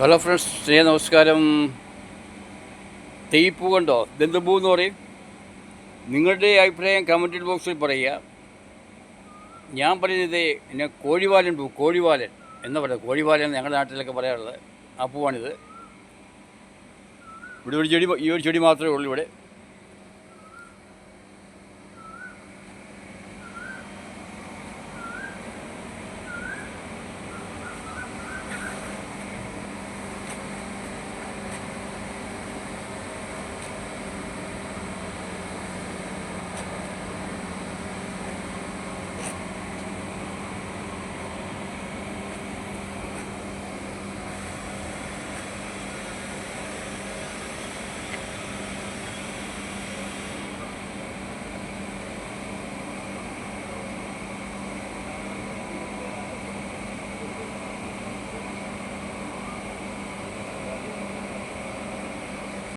Hello friends, നമസ്കാരം. തേയിപ്പൂ കണ്ടോ? ദന്തപൂ എന്ന് പറയും. നിങ്ങളുടെ അഭിപ്രായം കമൻറ്റ് ബോക്സിൽ പറയുക. ഞാൻ പറയുന്നത് പിന്നെ കോഴിവാലൻ പൂ, കോഴിവാലൻ എന്ന് പറയുന്നത്. കോഴിവാലൻ ഞങ്ങളുടെ നാട്ടിലൊക്കെ പറയാറുള്ളത്. ആ പൂവാണിത്. ഇവിടെ ഒരു ചെടി, ഈ ഒരു ചെടി മാത്രമേ ഉള്ളൂ ഇവിടെ.